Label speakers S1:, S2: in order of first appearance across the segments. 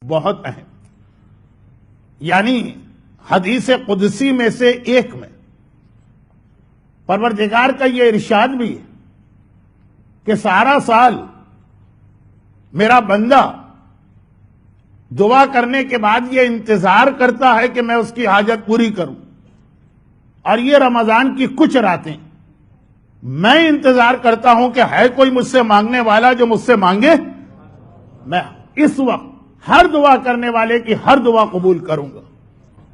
S1: بہت اہم، یعنی حدیث قدسی میں سے ایک میں پروردگار کا یہ ارشاد بھی ہے کہ سارا سال میرا بندہ دعا کرنے کے بعد یہ انتظار کرتا ہے کہ میں اس کی حاجت پوری کروں، اور یہ رمضان کی کچھ راتیں میں انتظار کرتا ہوں کہ ہے کوئی مجھ سے مانگنے والا جو مجھ سے مانگے، میں اس وقت ہر دعا کرنے والے کی ہر دعا قبول کروں گا۔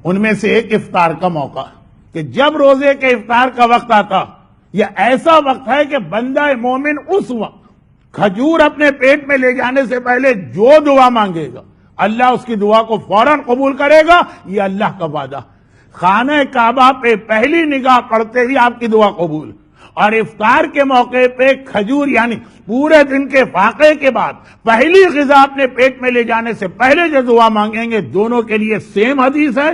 S1: ان میں سے ایک افطار کا موقع ہے کہ جب روزے کے افطار کا وقت آتا، یہ ایسا وقت ہے کہ بندہ مومن اس وقت کھجور اپنے پیٹ میں لے جانے سے پہلے جو دعا مانگے گا اللہ اس کی دعا کو فوراً قبول کرے گا، یہ اللہ کا وعدہ۔ خانہ کعبہ پہ پہلی نگاہ پڑتے ہی آپ کی دعا قبول، اور افطار کے موقع پہ کھجور یعنی پورے دن کے فاقے کے بعد پہلی غذا اپنے پیٹ میں لے جانے سے پہلے جو دعا مانگیں گے، دونوں کے لیے سیم حدیث ہے،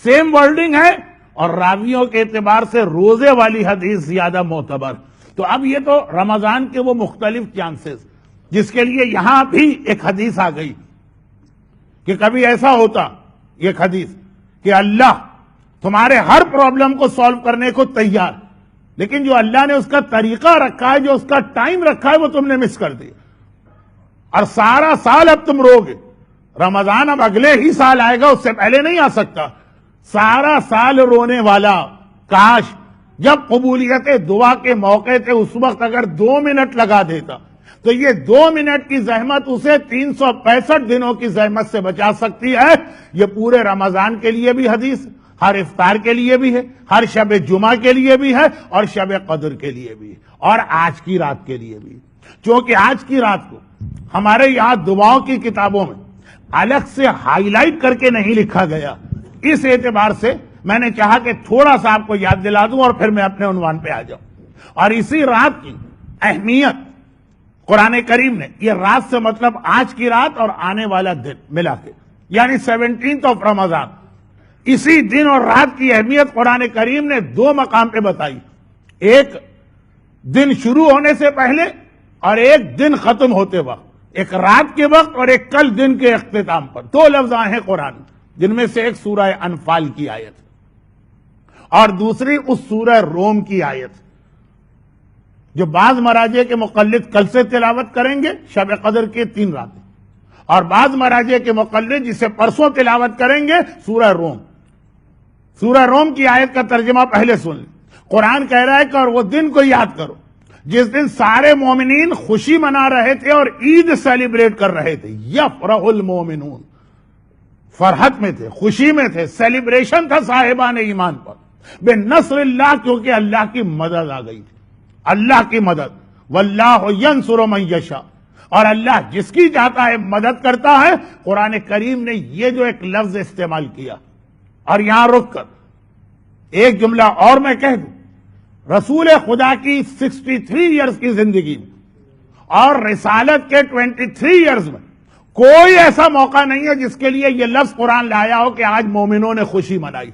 S1: سیم ورڈنگ ہے، اور راویوں کے اعتبار سے روزے والی حدیث زیادہ معتبر۔ تو اب یہ تو رمضان کے وہ مختلف چانسز جس کے لیے یہاں بھی ایک حدیث آ گئی کہ کبھی ایسا ہوتا، ایک حدیث کہ اللہ تمہارے ہر پرابلم کو سالو کرنے کو تیار، لیکن جو اللہ نے اس کا طریقہ رکھا ہے، جو اس کا ٹائم رکھا ہے، وہ تم نے مس کر دیا، اور سارا سال اب تم روگے۔ رمضان اب اگلے ہی سال آئے گا، اس سے پہلے نہیں آ سکتا۔ سارا سال رونے والا، کاش جب قبولیت دعا کے موقع تھے اس وقت اگر 2 منٹ لگا دیتا تو یہ 2 منٹ کی زحمت اسے 365 دنوں کی زحمت سے بچا سکتی ہے۔ یہ پورے رمضان کے لیے بھی حدیث، ہر افطار کے لیے بھی ہے، ہر شب جمعہ کے لیے بھی ہے، اور شب قدر کے لیے بھی ہے، اور آج کی رات کے لیے بھی۔ چونکہ آج کی رات کو ہمارے یہاں دعاؤں کی کتابوں میں الگ سے ہائی لائٹ کر کے نہیں لکھا گیا، اس اعتبار سے میں نے چاہا کہ تھوڑا سا آپ کو یاد دلا دوں اور پھر میں اپنے عنوان پہ آ جاؤں۔ اور اسی رات کی اہمیت قرآن کریم نے، یہ رات سے مطلب آج کی رات اور آنے والا دن ملا کے، یعنی 17 رمضان، اسی دن اور رات کی اہمیت قرآن کریم نے 2 مقام پہ بتائی، ایک دن شروع ہونے سے پہلے اور ایک دن ختم ہوتے وقت، ایک رات کے وقت اور ایک کل دن کے اختتام پر۔ 2 لفظ آئے ہیں قرآن، جن میں سے ایک سورہ انفال کی آیت اور دوسری اس سورہ روم کی آیت، جو بعض مراجع کے مقلد کل سے تلاوت کریں گے، شب قدر کے 3 راتیں، اور بعض مراجع کے مقلد جسے پرسوں تلاوت کریں گے، سورہ روم۔ سورہ روم کی آیت کا ترجمہ پہلے سن لیں۔ قرآن کہہ رہا ہے کہ اور وہ دن کو یاد کرو جس دن سارے مومنین خوشی منا رہے تھے اور عید سیلیبریٹ کر رہے تھے۔ یفرح المومنون، فرحت میں تھے، خوشی میں تھے، سیلیبریشن تھا صاحبان ایمان پر، بے نصر اللہ، کیونکہ اللہ کی مدد آ گئی تھی، اللہ کی مدد۔ واللہ ینصر من یشاء، اور اللہ جس کی چاہتا ہے مدد کرتا ہے۔ قرآن کریم نے یہ جو ایک لفظ استعمال کیا، اور یہاں رک کر ایک جملہ اور میں کہہ دوں، رسول خدا کی 63 ایئرز کی زندگی میں اور رسالت کے 23 ایئرز میں کوئی ایسا موقع نہیں ہے جس کے لیے یہ لفظ قرآن لایا ہو کہ آج مومنوں نے خوشی منائی۔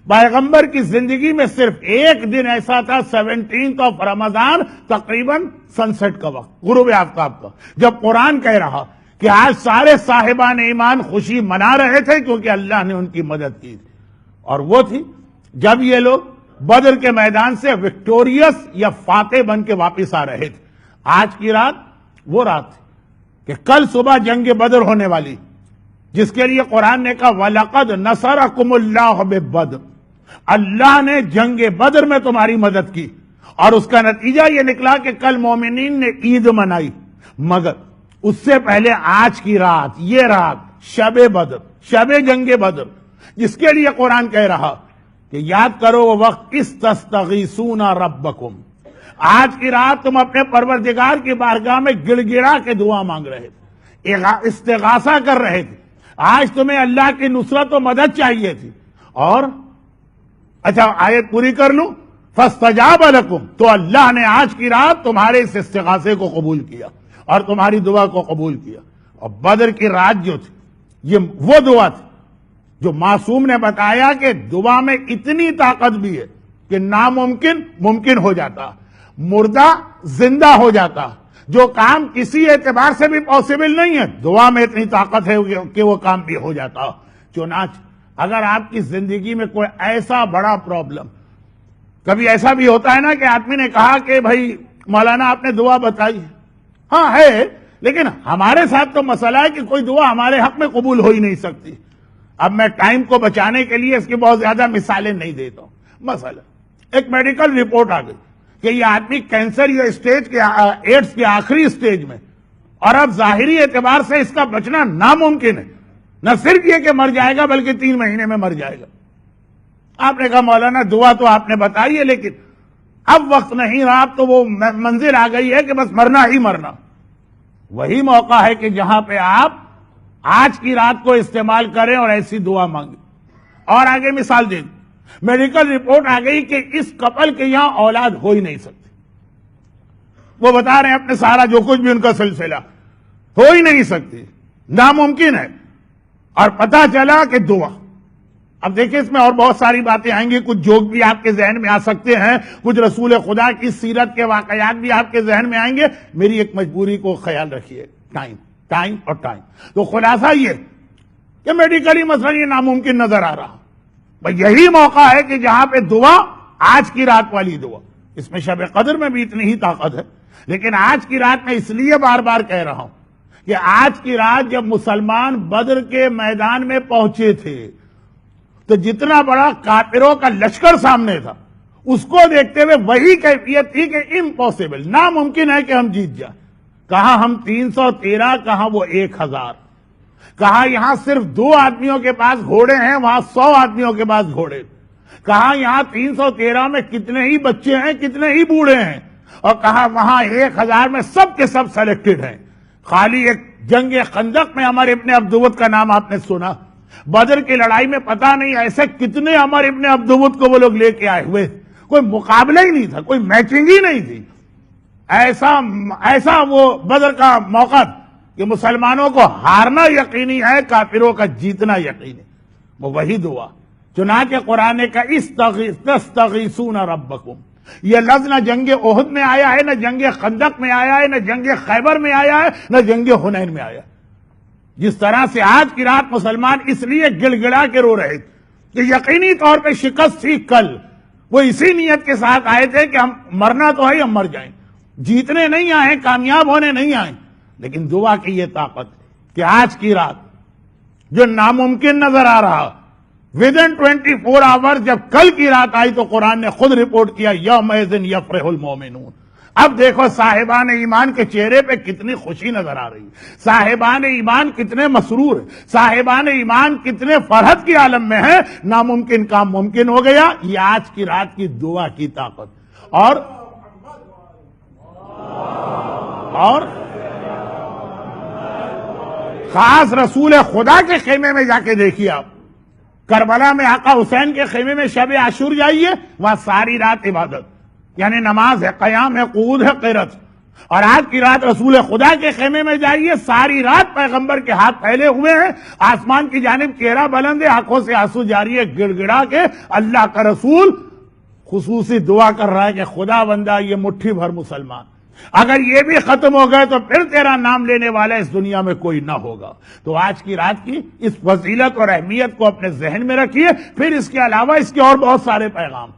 S1: پیغمبر کی زندگی میں صرف ایک دن ایسا تھا، 17 رمضان، تقریباً سن سیٹ کا وقت، غروب آفتاب کا، جب قرآن کہہ رہا کہ آج سارے صاحبان ایمان خوشی منا رہے تھے کیونکہ اللہ نے ان کی مدد کی تھی، اور وہ تھی جب یہ لوگ بدر کے میدان سے وکٹوریس یا فاتح بن کے واپس آ رہے تھے۔ آج کی رات وہ رات تھی کہ کل صبح جنگ بدر ہونے والی، جس کے لیے قرآن نے کہا وَلَقَدْ نَصَرَكُمُ اللَّهُ بِبَدْرٍ، اللہ نے جنگ بدر میں تمہاری مدد کی، اور اس کا نتیجہ یہ نکلا کہ کل مومنین نے عید منائی۔ مگر اس سے پہلے آج کی رات، یہ رات شب بدر، شب جنگ بدر، جس کے لیے قرآن کہہ رہا کہ یاد کرو وہ وقت استستغیثون ربکم، آج کی رات تم اپنے پروردگار کی بارگاہ میں گڑ گڑا کے دعا مانگ رہے تھے، استغاثہ کر رہے تھے، آج تمہیں اللہ کی نصرت و مدد چاہیے تھی، اور اچھا آیت پوری کر لوں، فاستجاب لکم، تو اللہ نے آج کی رات تمہارے اس استغاثے کو قبول کیا اور تمہاری دعا کو قبول کیا۔ اور بدر کی رات جو تھی، یہ وہ دعا تھی جو معصوم نے بتایا کہ دعا میں اتنی طاقت بھی ہے کہ ناممکن ممکن ہو جاتا، مردہ زندہ ہو جاتا، جو کام کسی اعتبار سے بھی پاسبل نہیں ہے، دعا میں اتنی طاقت ہے کہ وہ کام بھی ہو جاتا۔ چنانچہ اگر آپ کی زندگی میں کوئی ایسا بڑا پرابلم، کبھی ایسا بھی ہوتا ہے نا کہ آدمی نے کہا کہ بھائی مولانا آپ نے دعا بتائی، ہاں ہے، لیکن ہمارے ساتھ تو مسئلہ ہے کہ کوئی دعا ہمارے حق میں قبول ہو ہی نہیں سکتی۔ اب میں ٹائم کو بچانے کے لیے اس کی بہت زیادہ مثالیں نہیں دیتا ہوں۔ مثلا ایک میڈیکل رپورٹ آ گئی کہ یہ آدمی کینسر یا ایڈز کے آخری سٹیج میں، اور اب ظاہری اعتبار سے اس کا بچنا ناممکن ہے، نہ صرف یہ کہ مر جائے گا بلکہ 3 مہینے میں مر جائے گا۔ آپ نے کہا مولانا دعا تو آپ نے بتائی ہے لیکن اب وقت نہیں رہا، اب تو وہ منزل آ گئی ہے کہ بس مرنا ہی مرنا۔ وہی موقع ہے کہ جہاں پہ آپ آج کی رات کو استعمال کریں اور ایسی دعا مانگیں۔ اور آگے مثال دیں، میڈیکل رپورٹ آ گئی کہ اس کپل کے یہاں اولاد ہو ہی نہیں سکتی، وہ بتا رہے ہیں اپنے سارا جو کچھ بھی ان کا سلسلہ، ہو ہی نہیں سکتی، ناممکن ہے، اور پتہ چلا کہ دعا۔ اب دیکھیں اس میں اور بہت ساری باتیں آئیں گی، کچھ جوک بھی آپ کے ذہن میں آ سکتے ہیں، کچھ رسول خدا کی سیرت کے واقعات بھی آپ کے ذہن میں آئیں گے۔ میری ایک مجبوری کو خیال رکھیے، ٹائم اور ٹائم۔ تو خلاصہ یہ کہ میڈیکلی مسئلہ یہ ناممکن نظر آ رہا، بھئی یہی موقع ہے کہ جہاں پہ دعا، آج کی رات والی دعا، اس میں شب قدر میں بھی اتنی ہی طاقت ہے، لیکن آج کی رات میں اس لیے بار بار کہہ رہا ہوں کہ آج کی رات جب مسلمان بدر کے میدان میں پہنچے تھے تو جتنا بڑا کافروں کا لشکر سامنے تھا، اس کو دیکھتے ہوئے وہی کیفیت تھی کہ امپاسبل، ناممکن ہے کہ ہم جیت جائیں۔ کہاں ہم 313، کہاں وہ 1000، کہاں یہاں صرف 2 آدمیوں کے پاس گھوڑے ہیں، وہاں 100 آدمیوں کے پاس گھوڑے، کہاں یہاں 313 میں کتنے ہی بچے ہیں، کتنے ہی بوڑھے ہیں، اور کہاں وہاں 1000 میں سب کے سب سلیکٹڈ ہیں۔ خالی ایک جنگ خندق میں عمر ابن عبدود کا نام آپ نے سنا، بدر کی لڑائی میں پتہ نہیں ایسے کتنے عمر ابن عبدود کو وہ لوگ لے کے آئے ہوئے، کوئی مقابلہ ہی نہیں تھا، کوئی میچنگ ہی نہیں تھی۔ ایسا وہ بدر کا موقع کہ مسلمانوں کو ہارنا یقینی ہے، کافروں کا جیتنا یقینی ہے، وہ وہی دعا۔ چنانچہ قرآن کا تستغیثون ربکم، یہ لفظ نہ جنگ احد میں آیا ہے، نہ جنگ خندق میں آیا ہے، نہ جنگ خیبر میں آیا ہے، نہ جنگ حنین میں آیا ہے۔ جس طرح سے آج کی رات مسلمان اس لیے گڑ گڑا کے رو رہے تھے کہ یقینی طور پہ شکست تھی کل، وہ اسی نیت کے ساتھ آئے تھے کہ ہم مرنا تو ہے، ہم مر جائیں، جیتنے نہیں آئے، کامیاب ہونے نہیں آئے، لیکن دعا کی یہ طاقت کہ آج کی رات جو ناممکن نظر آ رہا، within 24 hours جب کل کی رات آئی تو قرآن نے خود رپورٹ کیا یومئذ یفرح المومنون۔ اب دیکھو صاحبان ایمان کے چہرے پہ کتنی خوشی نظر آ رہی، صاحبان ایمان کتنے مسرور ہیں، صاحبان ایمان کتنے فرحت کی عالم میں ہیں، ناممکن کام ممکن ہو گیا۔ یہ آج کی رات کی دعا کی طاقت۔ اور خاص رسول خدا کے خیمے میں جا کے دیکھیے، آپ کربلا میں آقا حسین کے خیمے میں شب عاشور جائیے، وہاں ساری رات عبادت، یعنی نماز ہے، قیام ہے، قعود ہے، قرات۔ اور آج کی رات رسول خدا کے خیمے میں جائیے، ساری رات پیغمبر کے ہاتھ پھیلے ہوئے ہیں، آسمان کی جانب چہرہ بلند ہے، آنکھوں سے آنسو جاری ہے، گڑ گڑا کے اللہ کا رسول خصوصی دعا کر رہا ہے کہ خدا بندہ یہ مٹھی بھر مسلمان اگر یہ بھی ختم ہو گئے تو پھر تیرا نام لینے والا اس دنیا میں کوئی نہ ہوگا۔ تو آج کی رات کی اس فضیلت اور اہمیت کو اپنے ذہن میں رکھیے، پھر اس کے علاوہ اس کے اور بہت سارے پیغام،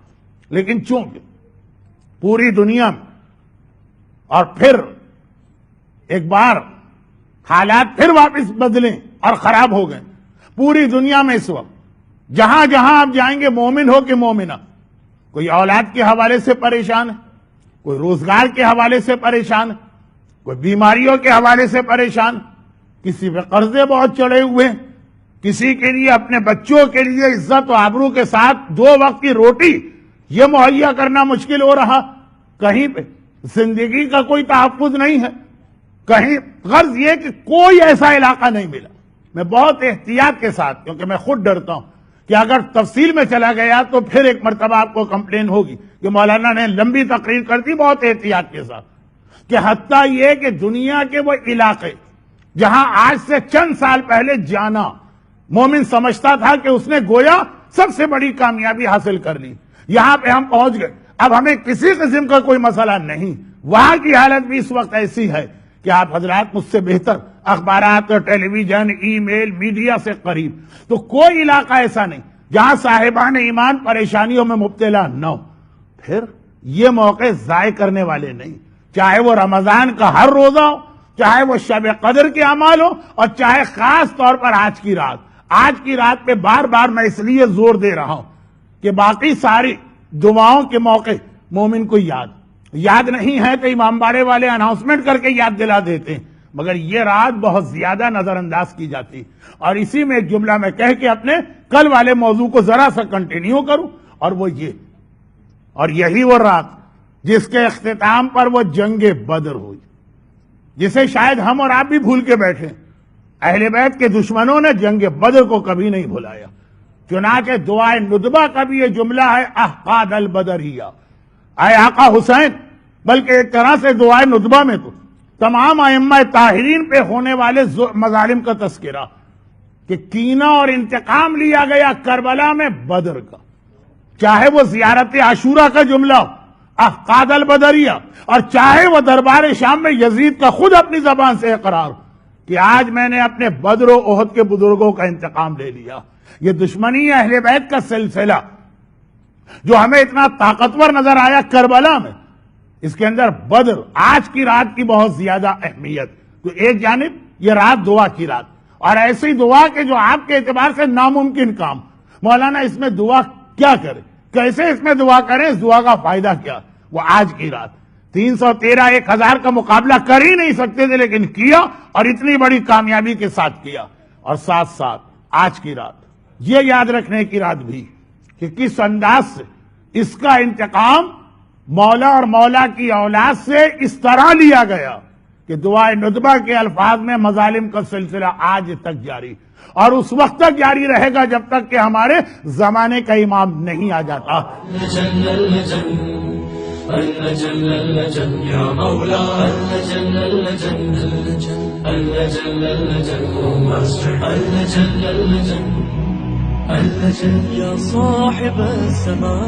S1: لیکن چونکہ پوری دنیا میں اور پھر ایک بار حالات پھر واپس بدلیں اور خراب ہو گئے، پوری دنیا میں اس وقت جہاں جہاں آپ جائیں گے، مومن ہو کہ مومنہ، کوئی اولاد کے حوالے سے پریشان ہے، کوئی روزگار کے حوالے سے پریشان، کوئی بیماریوں کے حوالے سے پریشان، کسی پہ قرضے بہت چڑھے ہوئے، کسی کے لیے اپنے بچوں کے لیے عزت و آبرو کے ساتھ 2 وقت کی روٹی یہ مہیا کرنا مشکل ہو رہا، کہیں پہ زندگی کا کوئی تحفظ نہیں ہے، کہیں غرض یہ کہ کوئی ایسا علاقہ نہیں ملا۔ میں بہت احتیاط کے ساتھ، کیونکہ میں خود ڈرتا ہوں کہ اگر تفصیل میں چلا گیا تو پھر ایک مرتبہ آپ کو کمپلین ہوگی کہ مولانا نے لمبی تقریر کر دی، بہت احتیاط کے ساتھ، کہ حتیٰ یہ کہ دنیا کے وہ علاقے جہاں آج سے چند سال پہلے جانا مومن سمجھتا تھا کہ اس نے گویا سب سے بڑی کامیابی حاصل کر لی، یہاں پہ ہم پہنچ گئے، اب ہمیں کسی قسم کا کوئی مسئلہ نہیں، وہاں کی حالت بھی اس وقت ایسی ہے کہ آپ حضرات مجھ سے بہتر اخبارات اور ٹیلی ویژن، ای میل، میڈیا سے قریب، تو کوئی علاقہ ایسا نہیں جہاں صاحبان ایمان پریشانیوں میں مبتلا نہ ہو۔ پھر یہ موقع ضائع کرنے والے نہیں، چاہے وہ رمضان کا ہر روزہ ہو، چاہے وہ شب قدر کے اعمال ہو، اور چاہے خاص طور پر آج کی رات۔ آج کی رات پہ بار بار میں اس لیے زور دے رہا ہوں کہ باقی ساری دعاؤں کے موقع مومن کو یاد نہیں ہے تو امام باڑے والے اناؤنسمنٹ کر کے یاد دلا دیتے ہیں، مگر یہ رات بہت زیادہ نظر انداز کی جاتی۔ اور اسی میں ایک جملہ میں کہہ کے اپنے کل والے موضوع کو ذرا سا کنٹینیو کروں، اور وہ یہ، اور یہی وہ رات جس کے اختتام پر وہ جنگ بدر ہوئی، جسے شاید ہم اور آپ بھی بھول کے بیٹھے۔ اہل بیت کے دشمنوں نے جنگ بدر کو کبھی نہیں بھلایا، چنانچہ دعائے ندبہ کا بھی یہ جملہ ہے، احقاد البدریہ، اے آقا حسین، بلکہ ایک طرح سے دعائے ندبہ میں تو تمام ائمہ طاہرین پہ ہونے والے مظالم کا تذکرہ، کہ کینہ اور انتقام لیا گیا کربلا میں بدر کا، چاہے وہ زیارت عاشورہ کا جملہ ہو، احقاد البدریہ، اور چاہے وہ دربار شام میں یزید کا خود اپنی زبان سے اقرار کہ آج میں نے اپنے بدر و احد کے بزرگوں کا انتقام لے لیا۔ یہ دشمنی اہل بیت کا سلسلہ جو ہمیں اتنا طاقتور نظر آیا کربلا میں، اس کے اندر بدر آج کی رات کی بہت زیادہ اہمیت۔ تو ایک جانب یہ رات دعا کی رات، اور ایسی دعا کہ جو آپ کے اعتبار سے ناممکن کام، مولانا اس میں دعا کیا کرے، کیسے اس میں دعا کریں، اس دعا کا فائدہ کیا، وہ آج کی رات 313 1000 کا مقابلہ کر ہی نہیں سکتے تھے، لیکن کیا، اور اتنی بڑی کامیابی کے ساتھ کیا۔ اور ساتھ ساتھ آج کی رات یہ یاد رکھنے کی رات بھی کہ کس انداز سے اس کا انتقام مولا اور مولا کی اولاد سے اس طرح لیا گیا کہ دعائے ندبہ کے الفاظ میں مظالم کا سلسلہ آج تک جاری، اور اس وقت تک جاری رہے گا جب تک کہ ہمارے زمانے کا امام نہیں آ جاتا۔
S2: يا صاحب السماء